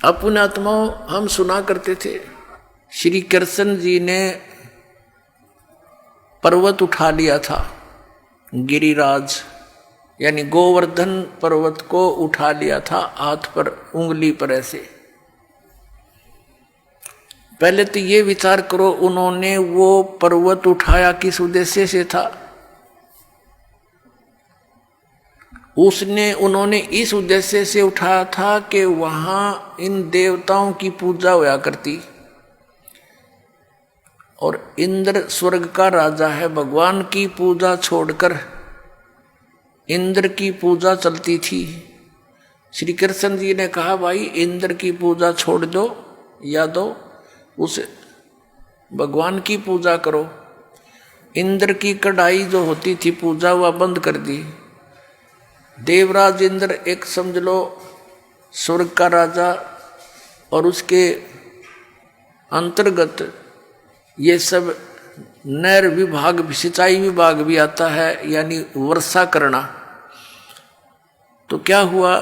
अपने आत्माओं हम सुना करते थे श्री कृष्ण जी ने पर्वत उठा लिया था, गिरिराज यानी गोवर्धन पर्वत को उठा लिया था हाथ पर, उंगली पर ऐसे। पहले तो ये विचार करो उन्होंने वो पर्वत उठाया किस उद्देश्य से था। उन्होंने इस उद्देश्य से उठाया था कि वहां इन देवताओं की पूजा होया करती, और इंद्र स्वर्ग का राजा है, भगवान की पूजा छोड़कर इंद्र की पूजा चलती थी। श्री कृष्ण जी ने कहा भाई इंद्र की पूजा छोड़ दो, या दो उस भगवान की पूजा करो। इंद्र की कढ़ाई जो होती थी पूजा वह बंद कर दी। देवराज इंद्र एक समझ लो स्वर्ग का राजा, और उसके अंतर्गत ये सब नहर विभाग भी, सिंचाई विभाग भी आता है, यानी वर्षा करना। तो क्या हुआ,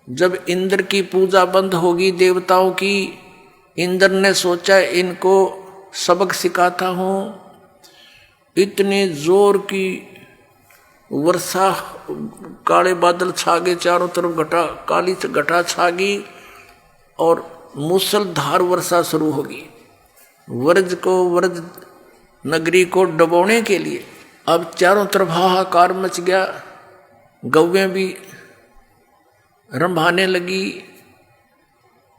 जब इंद्र की पूजा बंद होगी देवताओं की, इंद्र ने सोचा इनको सबक सिखाता हूं। इतने जोर की वर्षा, काले बादल छा गए चारों तरफ, काली घटा छा गई और मूसलधार वर्षा शुरू होगी व्रज नगरी को डुबोने के लिए। अब चारों तरफ हाहाकार मच गया, गौवें भी रंभाने लगी,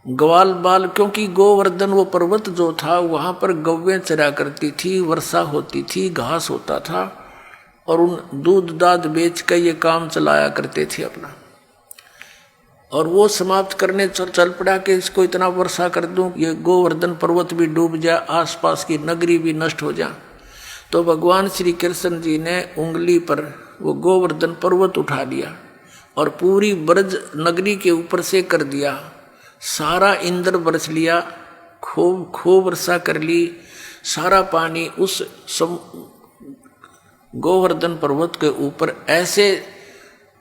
ग्वाल बाल, क्योंकि गोवर्धन वो पर्वत जो था वहां पर गौवें चरा करती थी, वर्षा होती थी, घास होता था, और उन दूध दाद बेच कर ये काम चलाया करते थे अपना। और वो समाप्त करने चल पड़ा कि इसको इतना वर्षा कर दूं ये गोवर्धन पर्वत भी डूब जाए, आसपास की नगरी भी नष्ट हो जाए। तो भगवान श्री कृष्ण जी ने उंगली पर वो गोवर्धन पर्वत उठा लिया और पूरी ब्रज नगरी के ऊपर से कर दिया। सारा इंद्र बरस लिया, खूब वर्षा कर ली, सारा पानी उस गोवर्धन पर्वत के ऊपर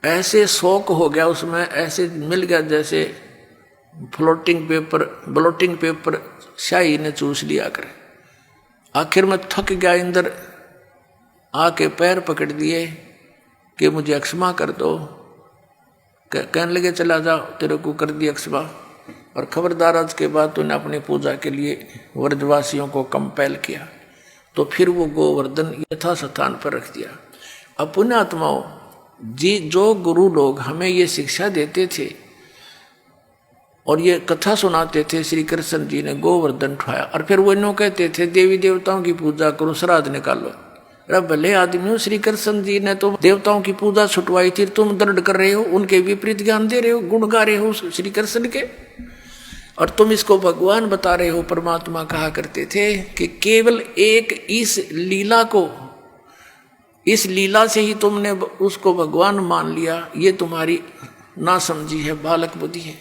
ऐसे शौक हो गया, उसमें ऐसे मिल गया जैसे ब्लोटिंग पेपर शाही ने चूस लिया करे। आखिर में थक गया इंद्र, आके पैर पकड़ दिए कि मुझे अक्षमा कर दो। कहने लगे चला जाओ, तेरे को कर दिया अक्षमा, और खबरदार आज के बाद तूने अपनी पूजा के लिए व्रजवासियों को कंपेल किया। तो फिर वो गोवर्धन यथा स्थान पर रख दिया। अब पुण्यात्माओं जी, जो गुरु लोग हमें ये शिक्षा देते थे और ये कथा सुनाते थे, श्री कृष्ण जी ने गोवर्धन उठाया, और फिर वो इन्हों कहते थे देवी देवताओं की पूजा करो, श्राद्ध निकालो। अरे भले आदमी हो, श्री कृष्ण जी ने तो देवताओं की पूजा छुटवाई थी, तुम दर्द कर रहे हो, उनके विपरीत ज्ञान दे रहे हो, गुण गा रहे हो श्री कृष्ण के, और तुम इसको भगवान बता रहे हो। परमात्मा कहा करते थे कि केवल एक इस लीला से ही तुमने उसको भगवान मान लिया, ये तुम्हारी नासमझी है, बालक बुद्धि है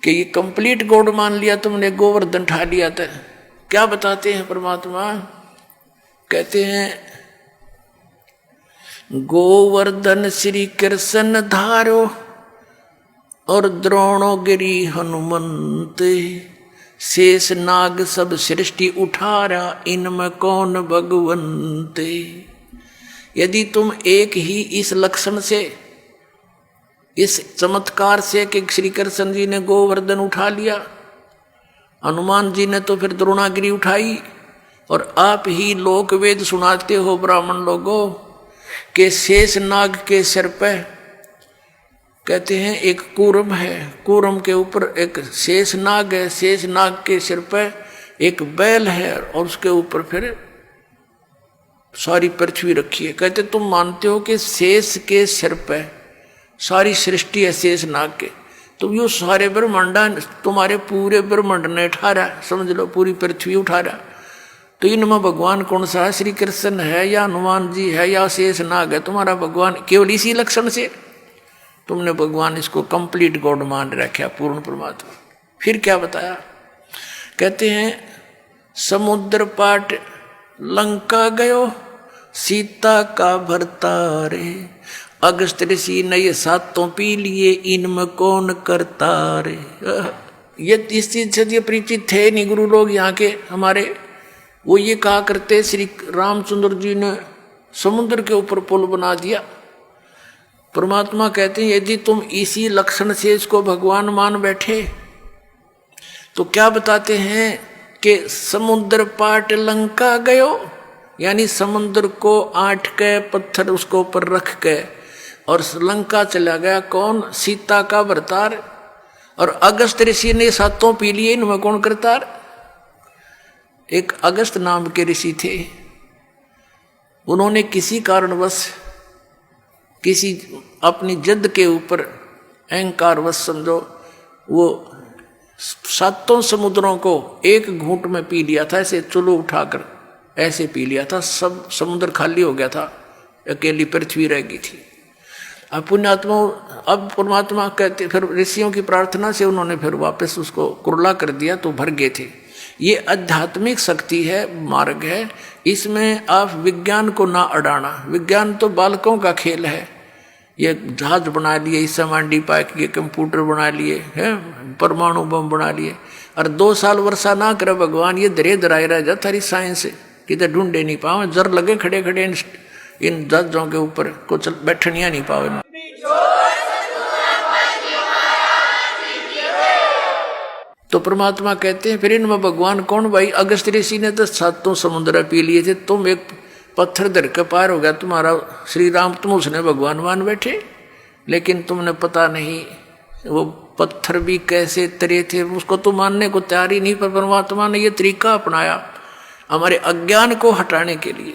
कि ये कंप्लीट गॉड मान लिया तुमने, गोवर्धन उठा लिया था। क्या बताते हैं परमात्मा, कहते हैं गोवर्धन श्री कृष्ण धारो और द्रोणोगिरी हनुमंत, शेष नाग सब सृष्टि उठारा, इनमें कौन भगवंत। यदि तुम एक ही इस लक्षण से, इस चमत्कार से कि श्री कृष्ण जी ने गोवर्धन उठा लिया, हनुमान जी ने तो फिर द्रोणागिरी उठाई, और आप ही लोक वेद सुनाते हो ब्राह्मण लोगों के शेष नाग के सिर पे कहते हैं एक कूर्म है, कूर्म के ऊपर एक शेष नाग है, शेष नाग के सिर पे एक बैल है, और उसके ऊपर फिर सारी पृथ्वी रखी है। कहते तुम मानते हो कि शेष के सिर पे सारी सृष्टि है शेष नाग के, तो यो सारे ब्रह्मांडा तुम्हारे पूरे ब्रह्मांड ने उठा रहा, समझ लो पूरी पृथ्वी उठा रहा। तो इनमें भगवान कौन सा है, श्री कृष्ण है या हनुमान जी है या शेष नाग है तुम्हारा भगवान? केवल इसी लक्षण से तुमने भगवान इसको कंप्लीट गॉड मान रखा, पूर्ण परमात्मा। फिर क्या बताया, कहते हैं समुद्र पाट लंका गयो, सीता का भरतारे, अगस्त ऋषि ने ये सातों पी लिए, इनमें कौन करता रे। ये इस चीज से ये परिचित थे नहीं गुरु लोग यहाँ के हमारे। वो ये कहा करते श्री रामचंद्र जी ने समुद्र के ऊपर पुल बना दिया। परमात्मा कहते हैं यदि तुम इसी लक्षण से इसको भगवान मान बैठे तो क्या बताते हैं कि समुद्र पाट लंका गयो, यानी समुद्र को आट के पत्थर उसको ऊपर रख के और लंका चला गया। कौन? सीता का भरतार। और अगस्त ऋषि ने सातों पी लिए, इनमें कौन करतार? एक अगस्त नाम के ऋषि थे, उन्होंने किसी कारणवश किसी अपनी जिद के ऊपर अहंकारवश समझो वो सातों समुद्रों को एक घूंट में पी लिया था, ऐसे चुल्लू उठाकर ऐसे पी लिया था। सब समुद्र खाली हो गया था, अकेली पृथ्वी रह गई थी। अब पुण्यात्मा, अब परमात्मा कहते, फिर ऋषियों की प्रार्थना से उन्होंने फिर वापस उसको कुरला कर दिया तो भर गए थे। ये आध्यात्मिक शक्ति है, मार्ग है, इसमें आप विज्ञान को ना अड़ाना। विज्ञान तो बालकों का खेल है। ये जहाज बना लिए, इस समांडी पाइक के कंप्यूटर बना लिए हैं, परमाणु बम बना लिए, और 2 साल वर्षा ना करे भगवान, ये धरे धराए रह जा थारी साइंस किधर ढूंढे नहीं पावे। जर लगे खड़े खड़े इन जहाजों के ऊपर कुछ बैठनिया नहीं पावे। तो परमात्मा कहते हैं फिर इनमें भगवान कौन भाई? अगस्त ऋषि ने तो सातों समुद्र पी लिए थे, तुम एक पत्थर धर के पार हो गया तुम्हारा श्री राम, तुम उसने भगवान मान बैठे। लेकिन तुमने पता नहीं वो पत्थर भी कैसे तरे थे, उसको तो मानने को तैयार ही नहीं। पर परमात्मा ने ये तरीका अपनाया हमारे अज्ञान को हटाने के लिए।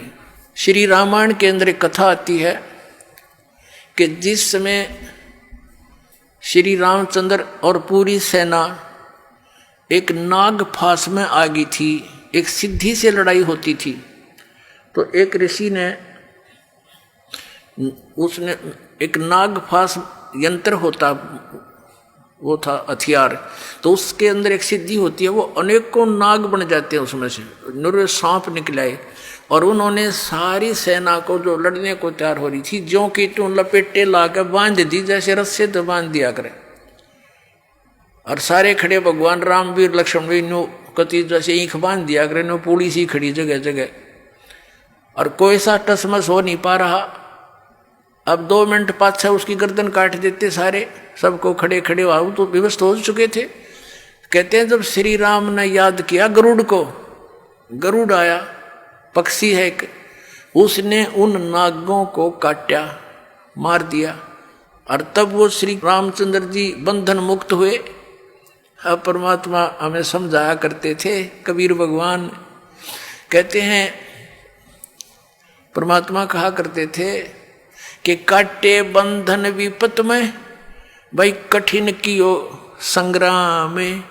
श्री रामायण के अंदर एक कथा आती है कि जिस समय श्री रामचंद्र और पूरी सेना एक नाग फांस में आ गई थी, एक सिद्धि से लड़ाई होती थी, तो एक ऋषि ने उसने एक नाग फांस यंत्र होता, वो था हथियार, तो उसके अंदर एक सिद्धि होती है, वो अनेकों नाग बन जाते हैं, उसमें से नूरे सांप निकलाए। और उन्होंने सारी सेना को जो लड़ने को तैयार हो रही थी ज्यों की त्यों लपेटे ला के बांध दी, जैसे रस्से तो बांध दिया करे। और सारे खड़े भगवान राम वीर लक्ष्मण भी नो कति जैसे ईख बांध दिया करे, नो पूरी सी खड़ी जगह जगह, और कोई सा टसमस हो नहीं पा रहा। अब 2 मिनट पाछा उसकी गर्दन काट देते सारे, सबको खड़े खड़े आओ तो विवश हो चुके थे। कहते हैं जब श्री राम ने याद किया गरुड़ को, गरुड़ आया, पक्षी है एक, उसने उन नागों को काटा, मार दिया, और तब वो श्री रामचंद्र जी बंधन मुक्त हुए। अब परमात्मा हमें समझाया करते थे, कबीर भगवान कहते हैं, परमात्मा कहा करते थे कि काटे बंधन विपत में, भाई कठिन कियो संग्राम में,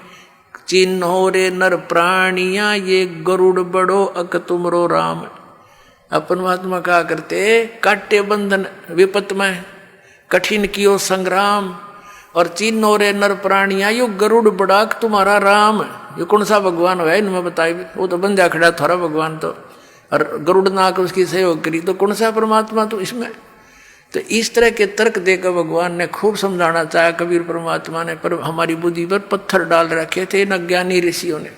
चिन्हो रे नर प्राणिया ये गरुड़ बड़ो अक तुमरो राम। अब परमात्मा कहा करते काटे बंधन विपत में, कठिन कियो संग्राम, और चिन्हो रे नर प्राणिया यो गरुड़ बड़ाक तुम्हारा राम। ये कौन सा भगवान है इनमें बताइए? वो तो बंजा खड़ा थारा भगवान, तो और गरुड़ नाक उसकी सहयोग करी, तो कौन सा परमात्मा तो इसमें? तो इस तरह के तर्क देकर भगवान ने खूब समझाना चाहा कबीर परमात्मा ने, पर हमारी बुद्धि पर पत्थर डाल रखे थे इन अज्ञानी ऋषियों ने।